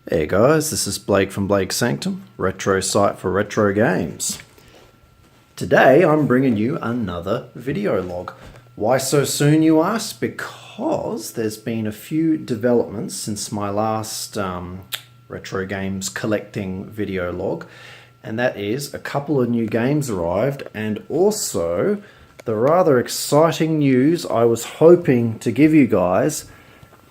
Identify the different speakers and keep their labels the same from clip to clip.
Speaker 1: Hey guys, this is Blake from Blake's Sanctum, retro site for retro games. Today I'm bringing you another video log. Why so soon, you ask? Because there's been a few developments since my last retro games collecting video log, and that is a couple of new games arrived, and also the rather exciting news I was hoping to give you guys,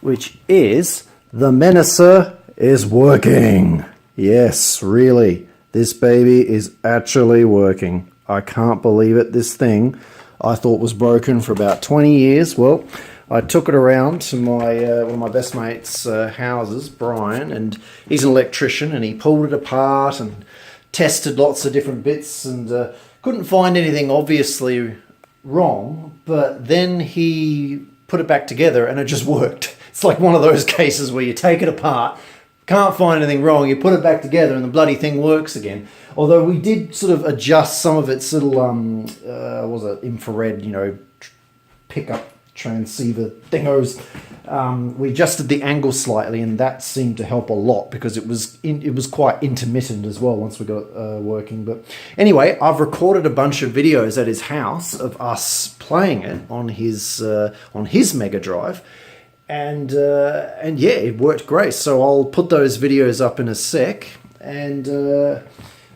Speaker 1: which is the Menacer is working. Yes, really. This baby is actually working. I can't believe it. This thing I thought was broken for about 20 years. Well, I took it around to my one of my best mates' houses, Bryan, and he's an electrician, and he pulled it apart and tested lots of different bits and couldn't find anything obviously wrong, but then he put it back together and it just worked. It's like one of those cases where you take it apart, can't find anything wrong, you put it back together and the bloody thing works again. Although we did sort of adjust some of its little was it infrared, pickup transceiver thingos. We adjusted the angle slightly, and that seemed to help a lot because it was quite intermittent as well once we got it working. But anyway, I've recorded a bunch of videos at his house of us playing it on his Mega Drive. And yeah, it worked great. So I'll put those videos up in a sec, and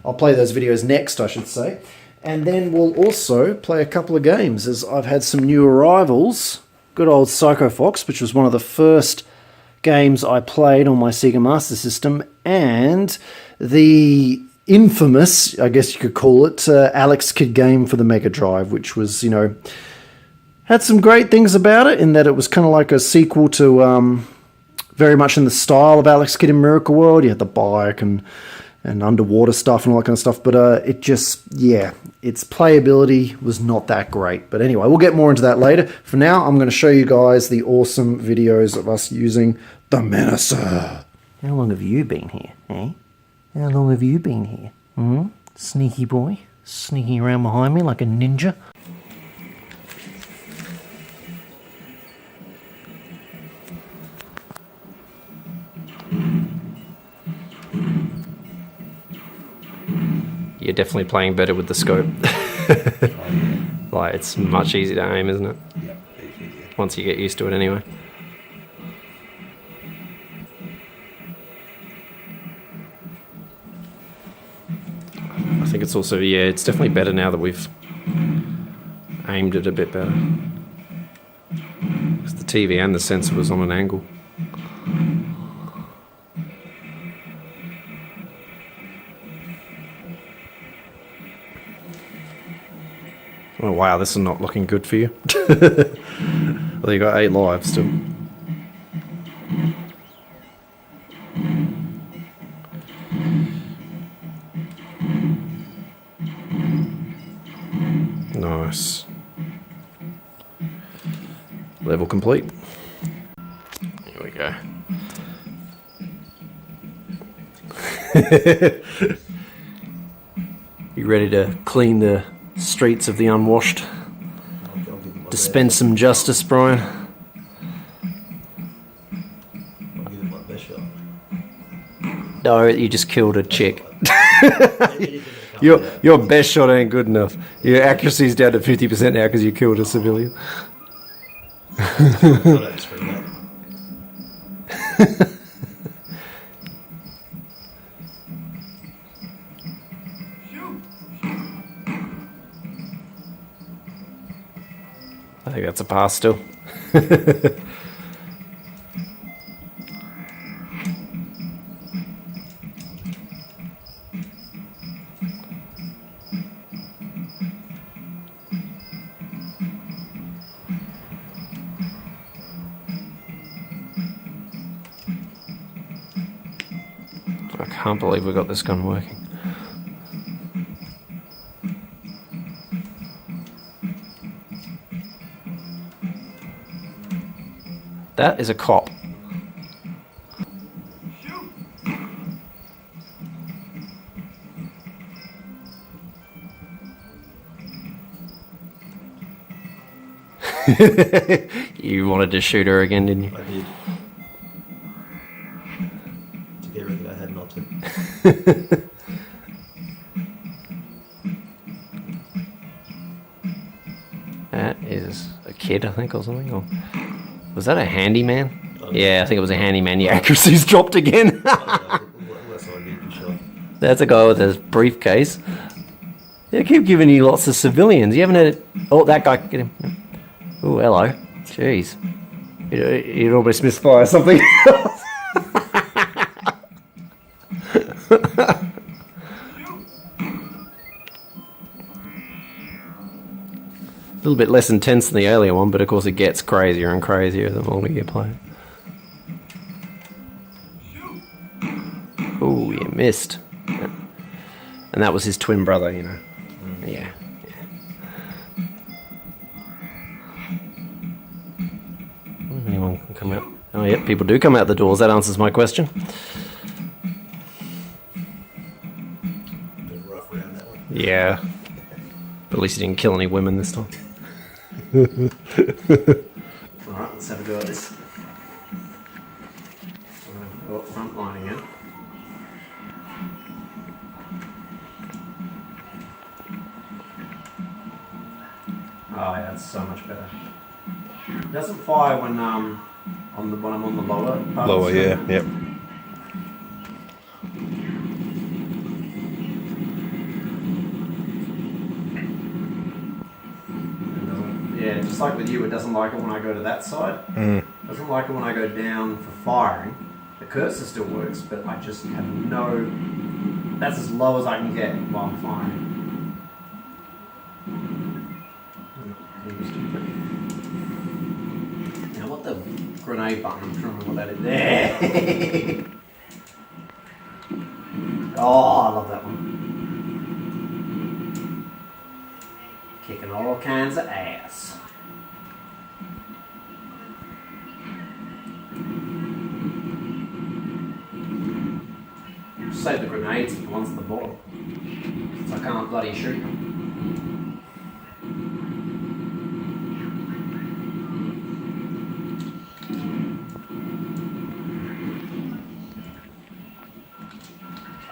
Speaker 1: I'll play those videos next, I should say. And then we'll also play a couple of games, as I've had some new arrivals. Good old Psycho Fox, which was one of the first games I played on my SEGA Master System, and the infamous, I guess you could call it, Alex Kidd game for the Mega Drive, which was, had some great things about it, in that it was kind of like a sequel to, very much in the style of Alex Kidd in Miracle World. You had the bike and underwater stuff and all that kind of stuff, but it just, yeah, its playability was not that great. But anyway, we'll get more into that later. For now, I'm going to show you guys the awesome videos of us using the Menacer. How long have you been here, eh? How long have you been here? Sneaky boy, sneaking around behind me like a ninja. You're definitely playing better with the scope. Like, it's much easier to aim, isn't it?
Speaker 2: Yeah, it's easier.
Speaker 1: Once you get used to it anyway. I think it's also, yeah, it's definitely better now that we've aimed it a bit better. Because the TV and the sensor was on an angle. Oh wow, this is not looking good for you. Well, you got 8 lives still. Nice. Level complete. Here we go. You ready to clean the streets of the unwashed? Dispense some justice, Bryan.
Speaker 2: I'll give it my best shot.
Speaker 1: No, you just killed a chick. Your best shot ain't good enough. Your accuracy's down to 50% now because you killed a civilian. I think that's a pass still. I can't believe we got this gun working. That is a cop. You wanted to shoot her again, didn't you?
Speaker 2: I did. Get rid of that head melted.
Speaker 3: That is a kid, I think, or something. Or was that a handyman? Yeah, I think it was a handyman. The accuracy's dropped again.
Speaker 2: Unless I need to shot.
Speaker 3: That's a guy with a briefcase. They keep giving you lots of civilians. You haven't had it. Oh, that guy. Get him. Oh, hello. Jeez. He'd almost misfire something else. A little bit less intense than the earlier one, but of course it gets crazier and crazier the longer you play. Oh, you missed. And that was his twin brother, you know. Yeah. Anyone can come out. Oh, yeah, people do come out the doors. That answers my question.
Speaker 2: Bit rough around that one.
Speaker 3: Yeah. But at least he didn't kill any women this time. Alright, let's have a go at this. Oh, front line again. Oh yeah, that's so much better. It doesn't fire when when I'm on the lower part.
Speaker 2: Lower, yeah, yep.
Speaker 3: Yeah, just like with you, it doesn't like it when I go to that side. It doesn't like it when I go down for firing. The cursor still works, but I just have no... That's as low as I can get while I'm firing. Now what the grenade button, I'm trying to remember what that is. There! Oh, I love that one. Kicking all kinds of ass. Save the grenades for the ones at the bottom, since I can't bloody shoot them.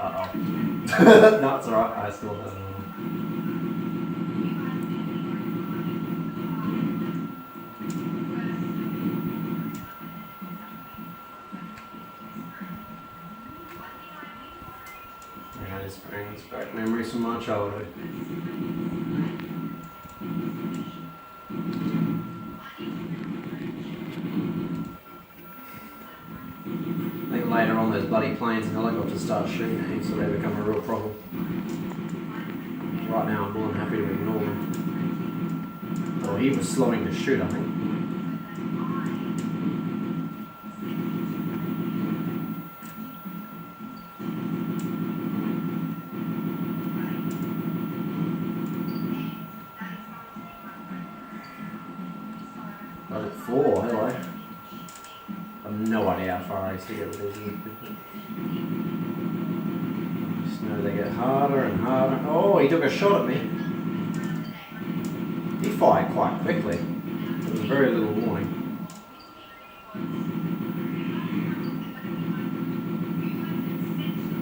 Speaker 3: Uh-oh. No, it's alright, I still have it on. This brings back memories from my childhood. I think later on those bloody planes and helicopters start shooting at you, so they become a real problem. Right now I'm more than happy to ignore them. Well, he was slowing to shoot, I think. VLOG4, hello. I have no idea how far I used to get with these. Just know they get harder and harder. Oh, he took a shot at me. He fired quite quickly. There was very little warning.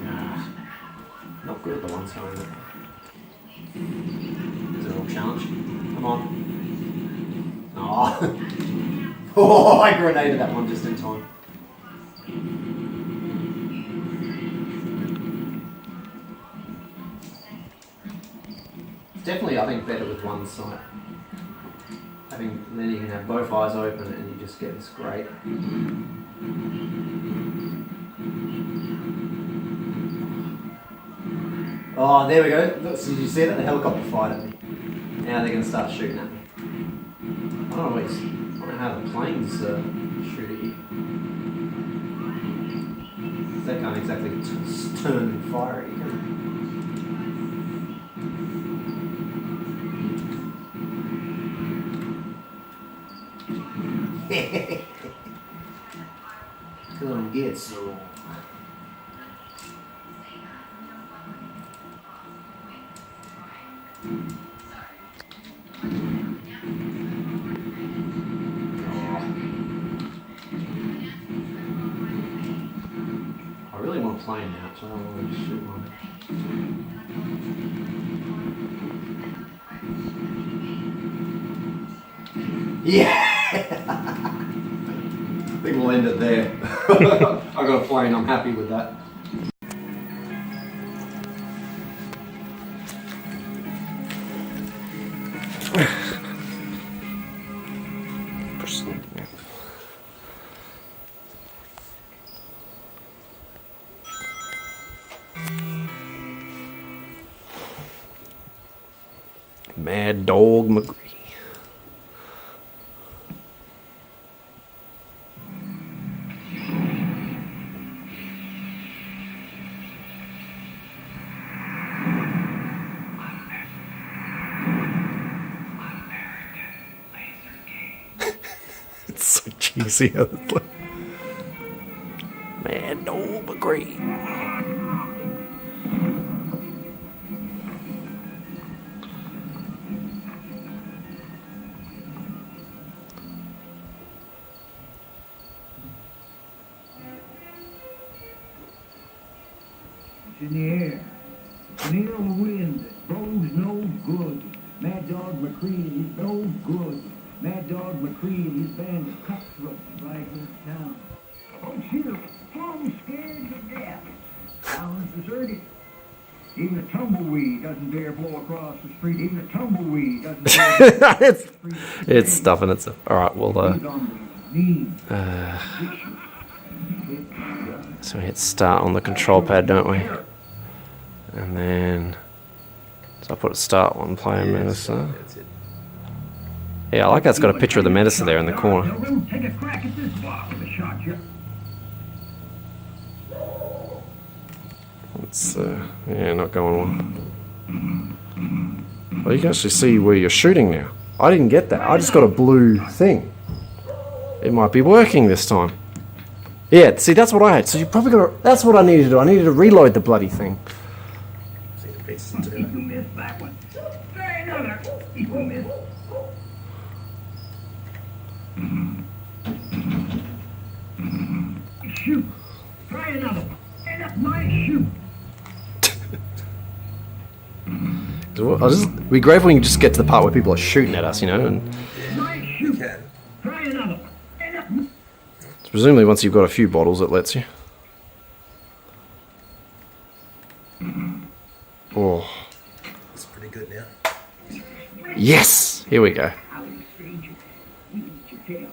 Speaker 3: Ah, not good at the one side. Is it a real challenge? Come on. Oh. Oh, I grenaded that one just in time. It's definitely, I think, better with one sight. Then you can have both eyes open and you just get this great. Oh, there we go. Look, so did you see that? The helicopter fired at me. Now they're going to start shooting at me. I don't know how the planes shoot at you. They can't exactly turn and fire at you, can they? Come get some. plane now, so I don't want to shoot one. Yeah! I think we'll end it there. I got a plane, I'm happy with that.
Speaker 1: Mad Dog McCree. It's so cheesy. Mad Dog McCree.
Speaker 4: In the air, an ill wind that blows no good. Mad Dog McCree, he's no good. Mad Dog McCree and his band of cutthroats ride this town. Oh, here, I'm scared to death. Town's deserted. Even a tumbleweed doesn't dare blow across the street. Even a tumbleweed doesn't dare
Speaker 1: It's stuffing itself. Alright, well, so we hit start on the control pad, don't we? And then, so I put start one playing Menacer.
Speaker 2: That's it.
Speaker 1: Yeah, I like how it's got a picture of the Menacer there in the corner.
Speaker 4: Take a crack at this box with a shot, you.
Speaker 1: It's, yeah, not going well. Well, you can actually see where you're shooting now. I didn't get that. I just got a blue thing. It might be working this time. Yeah, see, that's what I had. So you probably got to, that's what I needed to do. I needed to reload the bloody thing.
Speaker 2: See the pieces into it.
Speaker 4: You missed that one. Try another. You missed. Shoot. Try another one. And that's my shoot.
Speaker 1: It'd be great when you just get to the part where people are shooting at us, you know. And
Speaker 4: My shoot. Try another one. And that's
Speaker 1: presumably once you've got a few bottles, it lets you. Oh,
Speaker 2: It's pretty good now.
Speaker 1: yes! Here we go.
Speaker 4: Howdy, stranger. You eat your tail.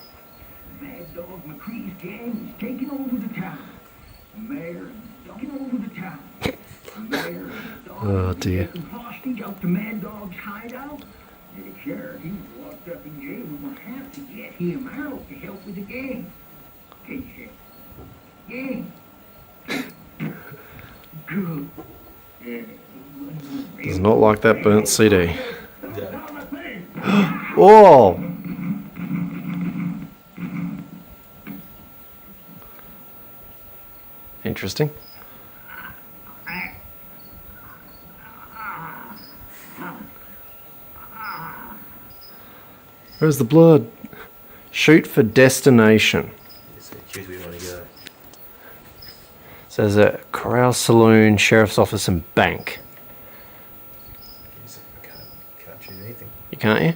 Speaker 4: Mad Dog McCree's gang is taking over the town. Mayor is taking over the town. Mayor is
Speaker 1: Oh, dear.
Speaker 4: taking hostage out to Mad Dog's hideout. The sheriff, he's locked up in jail. We're gonna have to get him out to help with the gang. Okay, sheriff. Gang. Good.
Speaker 1: Does not like that burnt CD.
Speaker 2: Yeah.
Speaker 1: Oh! Interesting. Where's the blood? Shoot for destination.
Speaker 2: So choose where you want to go.
Speaker 1: Says a corral, saloon, sheriff's office, and bank.
Speaker 2: I can't choose anything.
Speaker 1: You can't, you?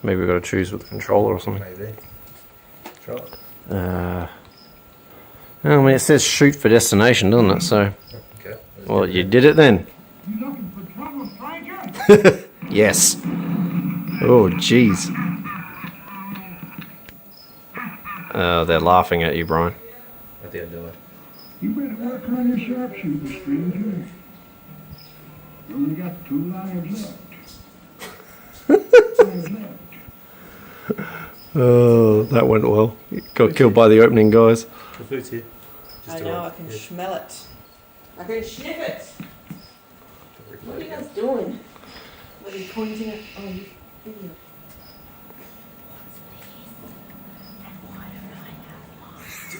Speaker 1: Maybe we've got to choose with the controller or something.
Speaker 2: Maybe. Try it.
Speaker 1: I mean, it says shoot for destination, doesn't it? So,
Speaker 2: Okay.
Speaker 1: well, you did it then.
Speaker 4: You looking for trouble, stranger?
Speaker 1: Yes. Oh, jeez. They're laughing at you, Brian.
Speaker 2: I think I died.
Speaker 4: You better work on your sharpshooter, stranger. You only got 2 lives left. 5 left.
Speaker 1: Oh, that went well. You got killed by the opening guys.
Speaker 2: The food's here.
Speaker 5: I know, I can smell it. I can sniff it. What are you guys doing? What are you pointing at? Oh, you video.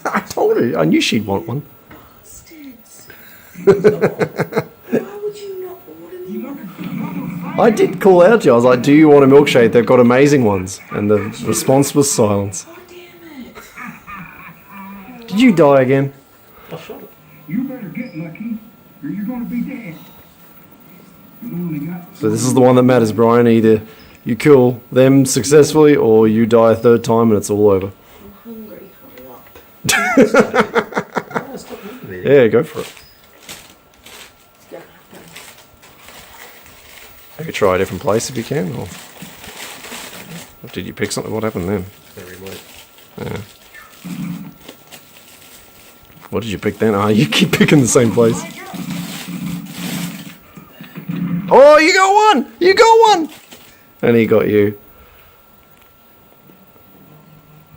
Speaker 1: I told her. I knew she'd want one.
Speaker 5: Bastards. Why would you not order me one?
Speaker 1: I did call out to you. I was like, do you want a milkshake? They've got amazing ones. And the response was silence.
Speaker 5: God damn it.
Speaker 1: Did you die again?
Speaker 2: I shot it.
Speaker 4: You better get lucky, or you're gonna be dead. You only got
Speaker 1: So this is the one that matters, Brian. Either you kill them successfully or you die a third time and it's all over.
Speaker 5: I'm hungry. Hurry up.
Speaker 2: Oh, stop moving it.
Speaker 1: Yeah, go for it.
Speaker 5: Go.
Speaker 1: Maybe try a different place if you can. Or did you pick something? What happened then?
Speaker 2: Very late.
Speaker 1: Yeah. What did you pick then? Oh, you keep picking the same place. Oh, you got one! You got one! And he got you.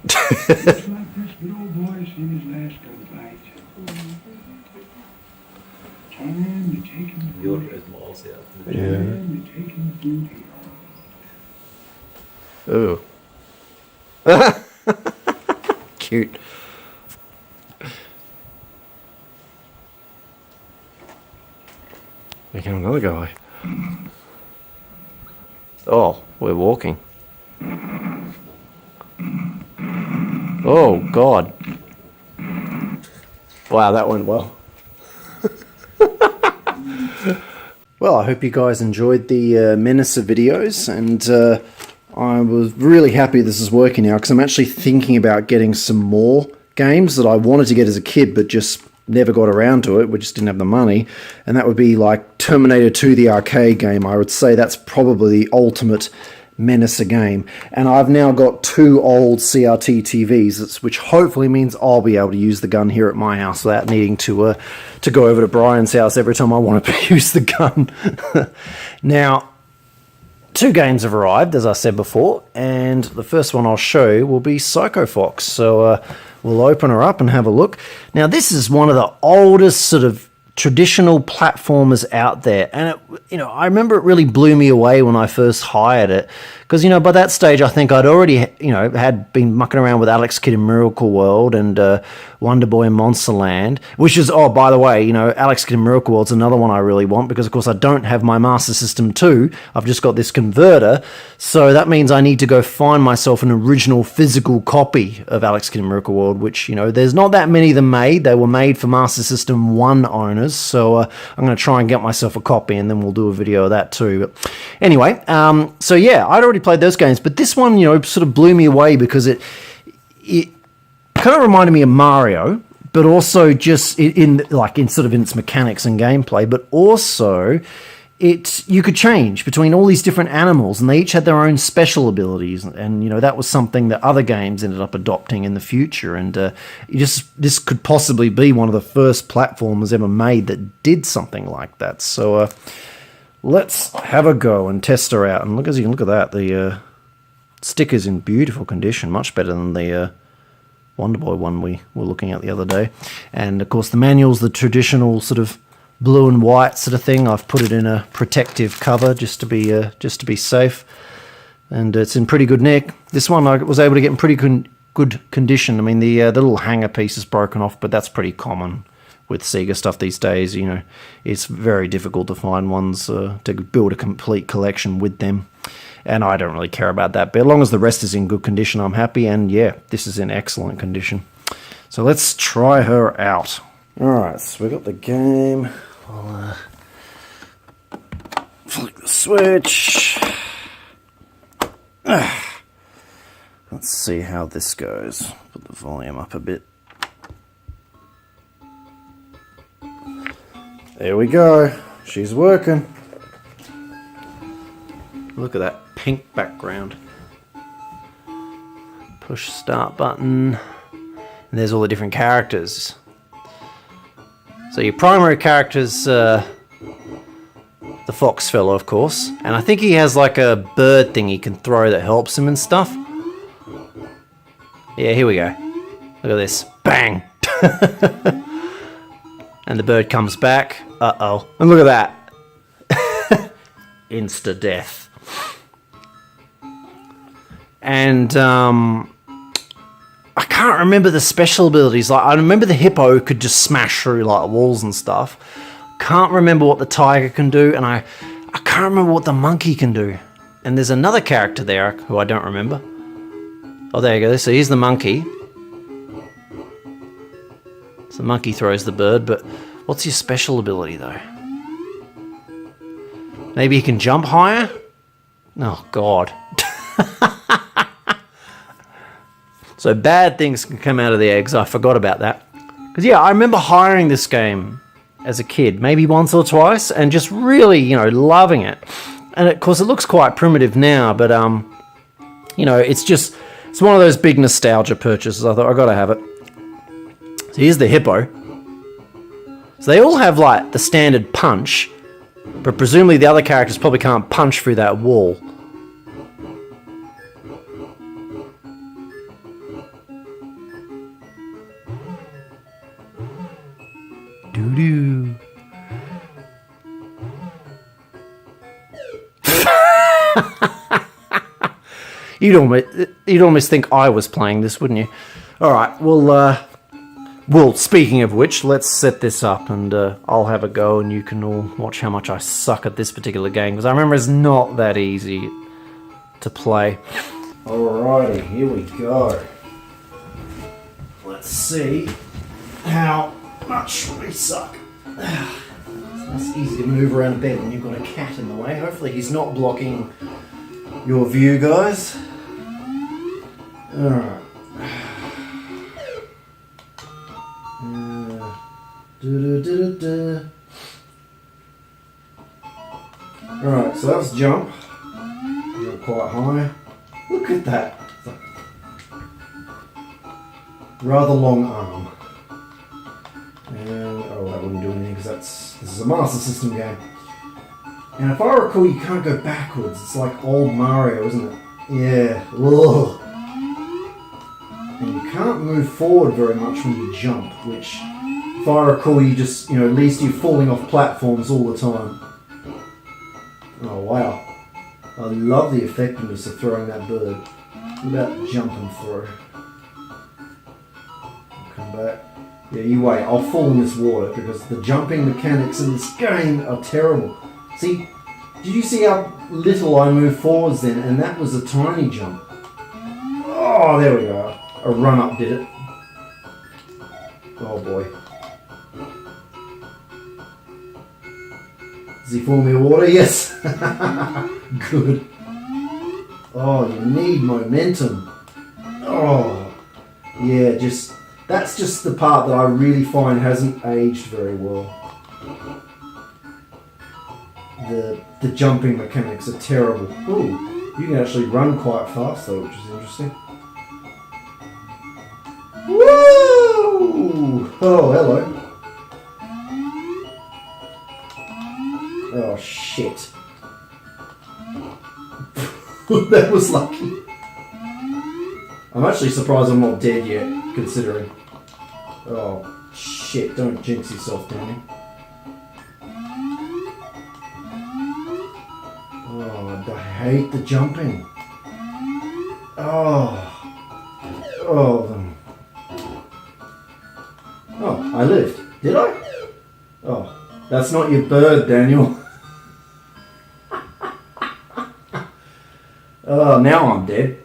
Speaker 4: like this good old boy seen his last gunfight. Time to take him
Speaker 2: Your
Speaker 4: food.
Speaker 2: is miles out.
Speaker 1: Yeah.
Speaker 4: Time to take him food here.
Speaker 1: Ooh. Cute. We got another guy. Oh, we're walking. Oh, God. Wow, that went well. Well, I hope you guys enjoyed the Menacer videos, and I was really happy this is working now, because I'm actually thinking about getting some more games that I wanted to get as a kid, but just never got around to it. We just didn't have the money. And that would be like Terminator 2, the arcade game. I would say that's probably the ultimate Menacer game. And I've now got 2 old CRT TVs, which hopefully means I'll be able to use the gun here at my house without needing to go over to Brian's house every time I want to use the gun. Now, 2 games have arrived, as I said before, and the first one I'll show you will be Psycho Fox. So we'll open her up and have a look. Now, this is one of the oldest sort of traditional platformers out there, and I remember it really blew me away when I first hired it, because by that stage I think I'd already had been mucking around with Alex Kidd in Miracle World and Wonder Boy in Monsterland, which is, oh, by the way, Alex Kidd in Miracle World's another one I really want, because of course I don't have my Master System 2. I've just got this converter, so that means I need to go find myself an original physical copy of Alex Kidd in Miracle World, which there's not that many of them made. They were made for Master System 1 owners, so I'm going to try and get myself a copy, and then we'll do a video of that too. But anyway, so yeah, I'd already played those games, but this one, sort of blew me away, because it kind of reminded me of Mario, but also just in sort of in its mechanics and gameplay, but also you could change between all these different animals, and they each had their own special abilities, and that was something that other games ended up adopting in the future, and this could possibly be one of the first platformers ever made that did something like that. So let's have a go and test her out. And look at that, the sticker's in beautiful condition, much better than the Wonder Boy one we were looking at the other day. And of course the manual's the traditional sort of blue and white sort of thing. I've put it in a protective cover just to be safe, and it's in pretty good nick. This one I was able to get in pretty good condition. I mean, the little hanger piece is broken off, but that's pretty common with Sega stuff these days. It's very difficult to find ones to build a complete collection with them, and I don't really care about that. But as long as the rest is in good condition, I'm happy. And yeah, this is in excellent condition. So let's try her out. All right, so we got the game. I'll flick the switch. Let's see how this goes. Put the volume up a bit. There we go. She's working. Look at that pink background. Push start button. And there's all the different characters. So your primary character's the fox fellow, of course. And I think he has like a bird thing he can throw that helps him and stuff. Yeah, here we go. Look at this. Bang! And the bird comes back. Uh-oh. And look at that. Insta-death. And, I can't remember the special abilities. Like, I remember the hippo could just smash through like walls and stuff. Can't remember what the tiger can do, and I can't remember what the monkey can do. And there's another character there who I don't remember. Oh, there you go. So here's the monkey. So the monkey throws the bird, but What's your special ability, though? Maybe he can jump higher? Oh, God. So bad things can come out of the eggs. I forgot about that. Because, yeah, I remember hiring this game as a kid, maybe once or twice, and just really, you know, loving it. And, of course, it looks quite primitive now, but, you know, it's one of those big nostalgia purchases. I thought, I gotta have it. So here's the hippo. So they all have, like, the standard punch, but presumably the other characters probably can't punch through that wall. Doo-doo. You'd almost think I was playing this, wouldn't you? Alright, well, speaking of which, let's set this up and I'll have a go and you can all watch how much I suck at this particular game, because I remember it's not that easy to play. Alrighty, here we go. Let's see how much we suck. It's easy to move around a bed when you've got a cat in the way. Hopefully he's not blocking your view, guys. Alright. Alright, so that's jump. Jump quite high. Look at that. Rather long arm. And, oh, that wouldn't do anything because this is a Master System game. And if I recall, you can't go backwards. It's like old Mario, isn't it? Yeah. Ugh. And you can't move forward very much when you jump, which, if I recall, you just, you know, at least you're falling off platforms all the time. Oh, wow. I love the effectiveness of throwing that bird. What about jumping through? I'll come back. Yeah, you wait. I'll fall in this water because the jumping mechanics in this game are terrible. See, did you see how little I moved forwards then? And that was a tiny jump. Oh, there we go. A run-up did it. Oh boy. Does he fall in the water? Yes. Good. Oh, you need momentum. Oh, yeah, that's just the part that I really find hasn't aged very well. The jumping mechanics are terrible. Ooh, you can actually run quite fast though, which is interesting. Woo! Oh, hello. Oh, shit. That was lucky. I'm actually surprised I'm not dead yet, considering. Oh, shit. Don't jinx yourself, Danny. Oh, I hate the jumping. Oh. Oh. Oh, I lived. Did I? Oh, that's not your bird, Daniel. Oh, now I'm dead.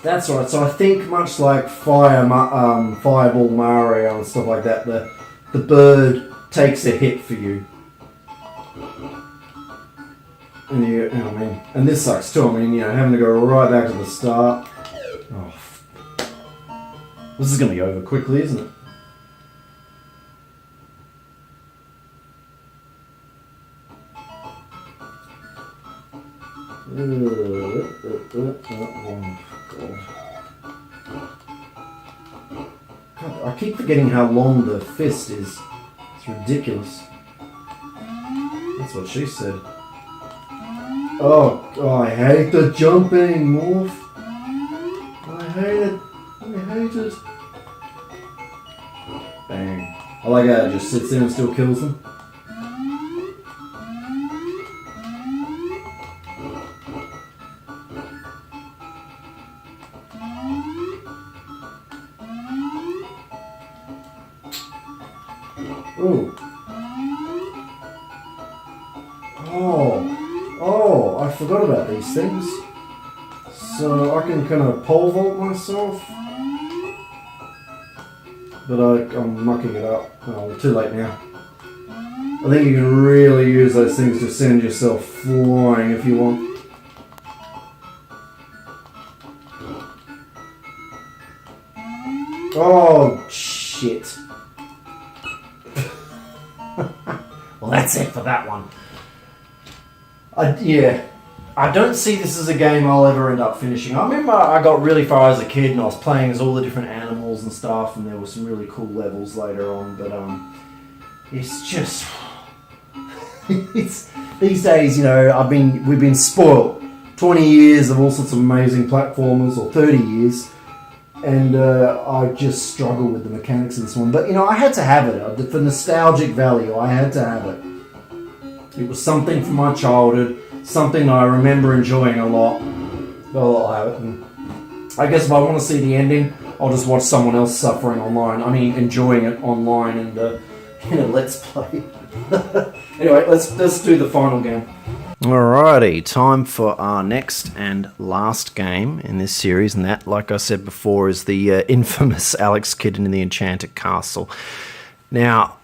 Speaker 1: That's right. So I think much like Fireball Mario and stuff like that, the bird takes a hit for you. And you know, I mean, and this sucks too. I mean, you know, having to go right back to the start. Oh, this is going to be over quickly, isn't it? God, I keep forgetting how long the fist is. It's ridiculous. That's what she said. Oh, I hate the jumping, Morph. I hate it. I hate it. Bang. I like how it just sits there and still kills them. Ooh. Oh, I forgot about these things. So I can kind of pole vault myself. but I'm mucking it up. Oh, too late now. I think you can really use those things to send yourself flying if you want. Oh, shit. Well, that's it for that one. Yeah. I don't see this as a game I'll ever end up finishing. I remember I got really far as a kid and I was playing as all the different animals and stuff, and there were some really cool levels later on, but it's just it's these days, you know, we've been spoiled. 20 years of all sorts of amazing platformers, or 30 years, and I just struggle with the mechanics of this one. But you know, I had to have it for nostalgic value. I had to have it. It was something from my childhood. Something I remember enjoying a lot. Well, I'll have it. And I guess if I want to see the ending, I'll just watch someone else suffering online. I mean, enjoying it online and let's play. Anyway, let's do the final game. Alrighty, time for our next and last game in this series, and that, like I said before, is the infamous Alex Kidd in the Enchanted Castle. Now,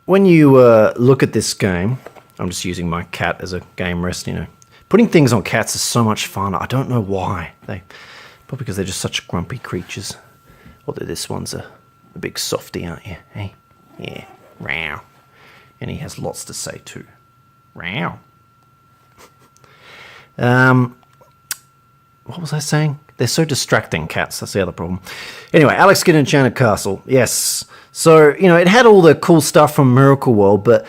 Speaker 1: when you look at this game, I'm just using my cat as a game rest, you know. Putting things on cats is so much fun. I don't know why. Probably because they're just such grumpy creatures. Although this one's a big softy, aren't you? Hey? Yeah. Row. And he has lots to say too. Row. What was I saying? They're so distracting, cats. That's the other problem. Anyway, Alex Kidd Enchanted Castle. Yes. So, you know, it had all the cool stuff from Miracle World, but...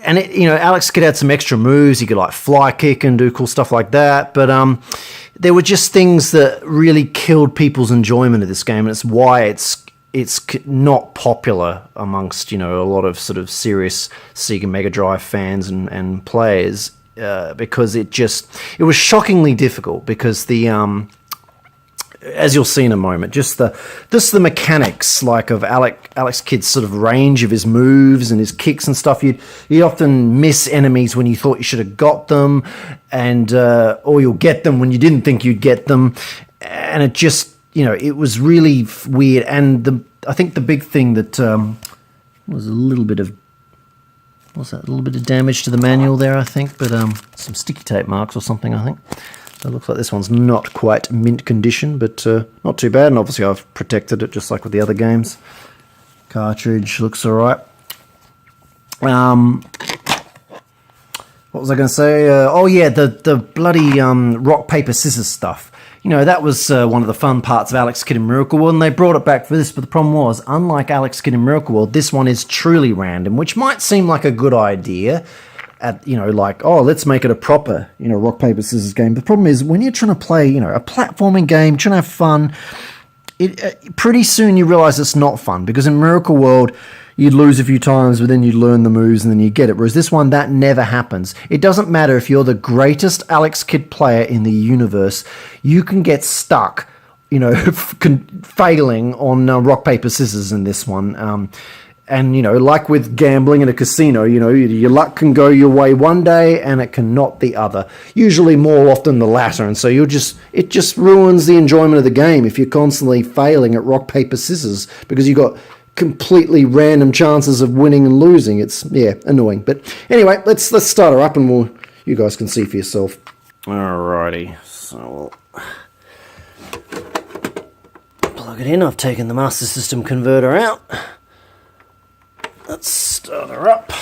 Speaker 1: And, Alex Kidd had some extra moves. He could, like, fly kick and do cool stuff like that. But there were just things that really killed people's enjoyment of this game. And it's why it's not popular amongst, a lot of sort of serious SEGA Mega Drive fans and players. Because it was shockingly difficult. Because as you'll see in a moment, just the mechanics, like, of Alex Kidd's sort of range of his moves and his kicks and stuff. You'd often miss enemies when you thought you should have got them, and or you'll get them when you didn't think you'd get them, and it just, it was really weird. And I think the big thing that was a little bit of damage to the manual there, I think, but some sticky tape marks or something, I think. It looks like this one's not quite mint condition, but not too bad. And obviously I've protected it just like with the other games. Cartridge looks alright. What was I going to say? Oh yeah, the bloody rock, paper, scissors stuff. That was one of the fun parts of Alex Kidd in Miracle World, and they brought it back for this. But the problem was, unlike Alex Kidd in Miracle World, this one is truly random, which might seem like a good idea. Like, oh, let's make it a proper, rock, paper, scissors game. The problem is, when you're trying to play, a platforming game, trying to have fun, pretty soon you realize it's not fun. Because in Miracle World, you'd lose a few times, but then you'd learn the moves and then you get it. Whereas this one, that never happens. It doesn't matter if you're the greatest Alex Kidd player in the universe, you can get stuck, failing on rock, paper, scissors in this one. And, like with gambling in a casino, your luck can go your way one day and it can not the other. Usually more often the latter. And so it just ruins the enjoyment of the game if you're constantly failing at rock, paper, scissors because you've got completely random chances of winning and losing. It's, annoying. But anyway, let's start her up and you guys can see for yourself. Alrighty. So we'll plug it in. I've taken the Master System converter out. Let's start her up.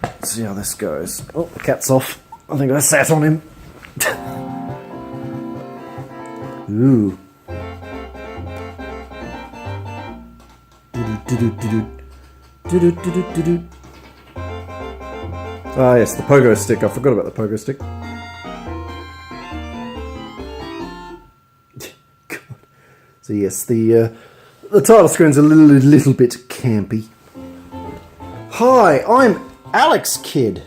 Speaker 1: Let's see how this goes. Oh, the cat's off. I think I sat on him. Ooh. Ah, yes, the pogo stick. I forgot about the pogo stick. God. So yes, the title screen's a little bit campy. Hi, I'm Alex Kidd.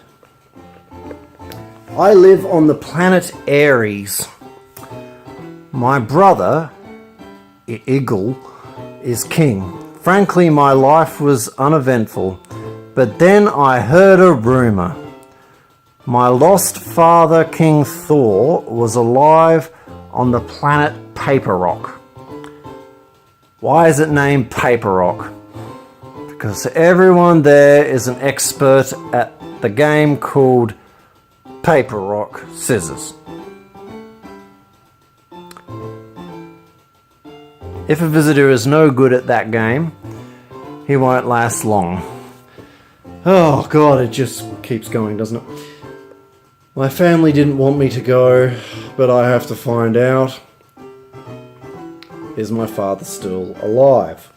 Speaker 1: I live on the planet Ares. My brother, Eagle, is king. Frankly, my life was uneventful, but then I heard a rumor. My lost father, King Thor, was alive on the planet Paper Rock. Why is it named Paper Rock? Because everyone there is an expert at the game called Paper Rock Scissors. If a visitor is no good at that game, he won't last long. Oh God, it just keeps going, doesn't it? My family didn't want me to go, but I have to find out. Is my father still alive?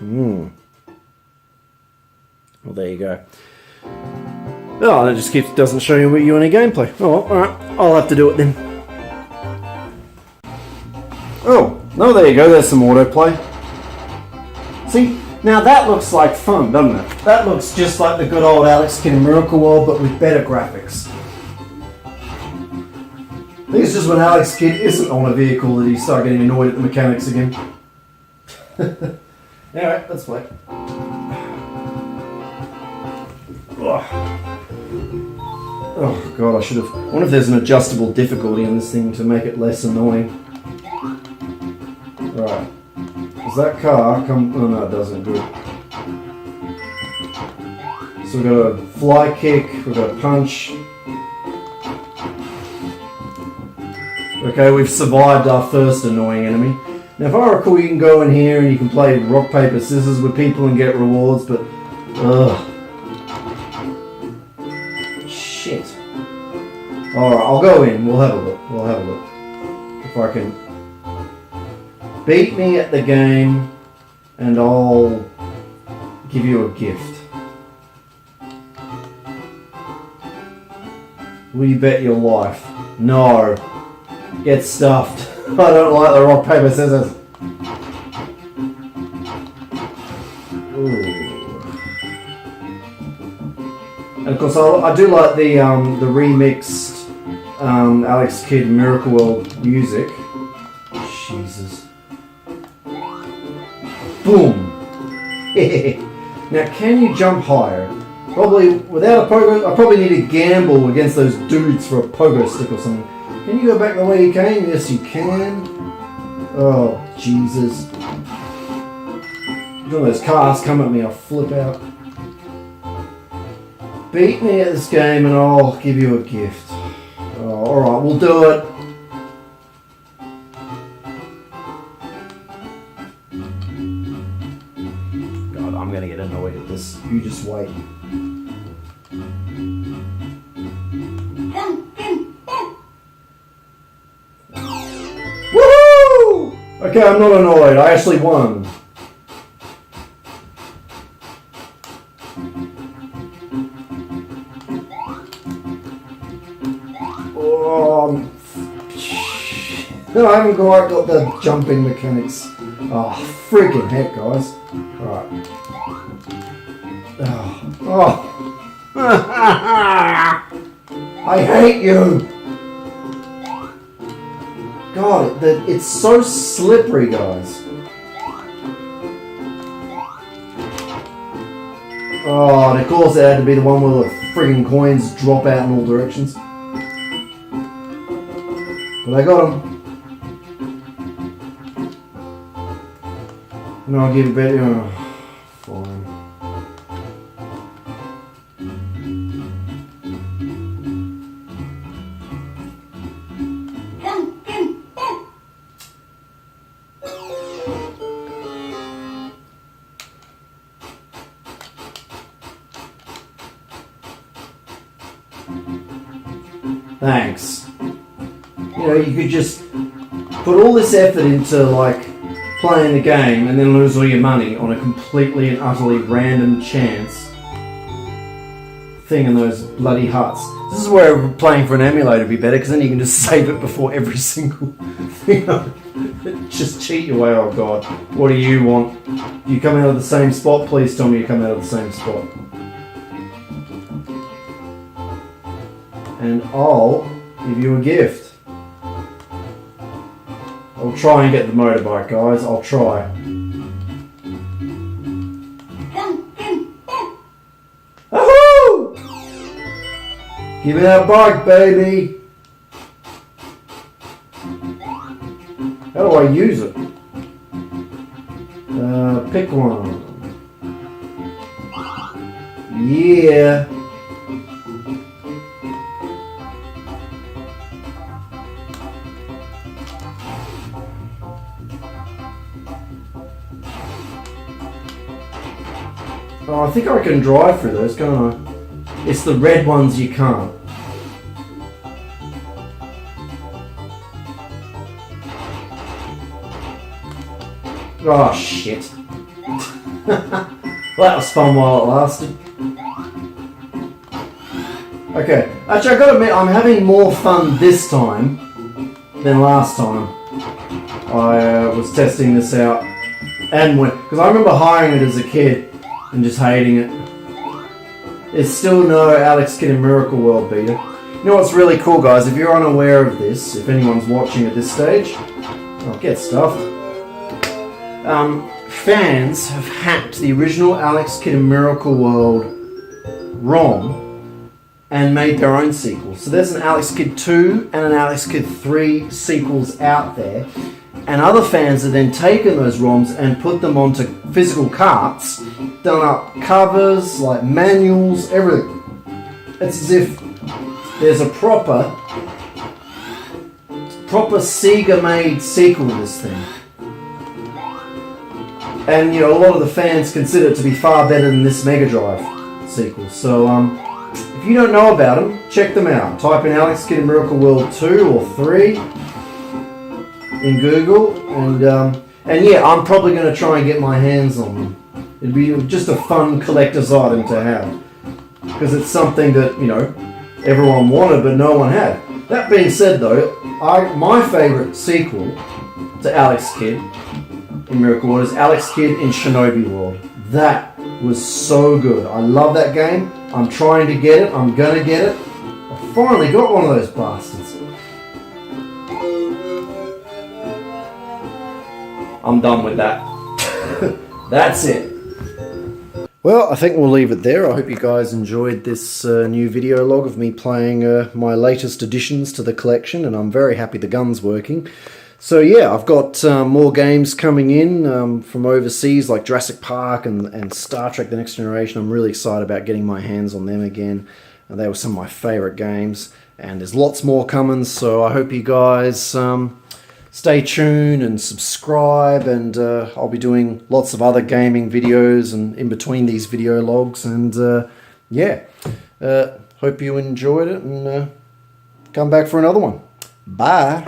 Speaker 1: Well, there you go. Oh, and it just doesn't show you any gameplay. Oh, alright, I'll have to do it then. Oh, no, there you go, there's some autoplay. See, now that looks like fun, doesn't it? That looks just like the good old Alex Kidd in Miracle World, but with better graphics. I think it's just when Alex Kidd isn't on a vehicle that he starts getting annoyed at the mechanics again. Alright, let's play. Oh God, I should have... I wonder if there's an adjustable difficulty on this thing to make it less annoying. Right. Does that car come... Oh no, it doesn't. Good. So we've got a fly kick, we've got a punch. Okay, we've survived our first annoying enemy. Now if I recall, you can go in here and you can play rock, paper, scissors with people and get rewards, but... Ugh. Shit. Alright, I'll go in. We'll have a look. We'll have a look. If I can... Beat me at the game and I'll give you a gift. Will you bet your life? No. Get stuffed. I don't like the rock, paper, scissors. Ooh. And of course, I do like the remixed Alex Kidd Miracle World music. Jesus. Boom! Now, can you jump higher? Probably without a pogo. I probably need to gamble against those dudes for a pogo stick or something. Can you go back the way you came? Yes, you can. Oh, Jesus. When those cars come at me, I'll flip out. Beat me at this game and I'll give you a gift. Oh, alright, we'll do it. God, I'm gonna get annoyed at this. You just wait. Woohoo! Okay, I'm not annoyed. I actually won. No, I haven't quite got the jumping mechanics. Oh, freaking heck, guys. Alright. Oh. I hate you! God, it's so slippery, guys. Oh, and of course it had to be the one where the friggin' coins drop out in all directions. But I got them. And I'll give a bit, fine. Thanks. You know, you could just put all this effort into, like, playing the game and then lose all your money on a completely and utterly random chance thing in those bloody huts. This is where playing for an emulator would be better, because then you can just save it before every single thing. Just cheat your way. Oh God, what do you want? You come out of the same spot? Please tell me you come out of the same spot. And I'll give you a gift. I'll try and get the motorbike, guys. I'll try. Woohoo! Give me that bike, baby. How do I use it? Pick one. Yeah. Oh, I think I can drive through those, can't I? It's the red ones you can't. Oh shit. Well, that was fun while it lasted. Okay, actually I gotta admit I'm having more fun this time than last time I was testing this out. And when, because I remember hiring it as a kid and just hating it. There's still no Alex Kidd in Miracle World beta. You know what's really cool, guys? If you're unaware of this, if anyone's watching at this stage, I'll get stuffed. Fans have hacked the original Alex Kidd in Miracle World ROM and made their own sequels. So there's an Alex Kidd 2 and an Alex Kidd 3 sequels out there. And other fans have then taken those ROMs and put them onto physical carts, done up covers, like manuals, everything. It's as if there's a proper SEGA made sequel to this thing. And you know, a lot of the fans consider it to be far better than this Mega Drive sequel. So if you don't know about them, check them out. Type in Alex Kidd in Miracle World 2 or 3 in Google, and yeah, I'm probably going to try and get my hands on them. It'd be just a fun collector's item to have, because it's something that, you know, everyone wanted but no one had. That being said though, my favourite sequel to Alex Kidd in Miracle World is Alex Kidd in Shinobi World. That was so good. I love that game. I'm trying to get it. I'm going to get it. I finally got one of those bastards. I'm done with that. That's it. Well, I think we'll leave it there. I hope you guys enjoyed this new video log of me playing my latest additions to the collection, and I'm very happy the gun's working. So yeah, I've got more games coming in from overseas, like Jurassic Park and Star Trek The Next Generation. I'm really excited about getting my hands on them again. They were some of my favourite games, and there's lots more coming, so I hope you guys stay tuned and subscribe, and I'll be doing lots of other gaming videos and in between these video logs, and yeah, hope you enjoyed it, and come back for another one. Bye.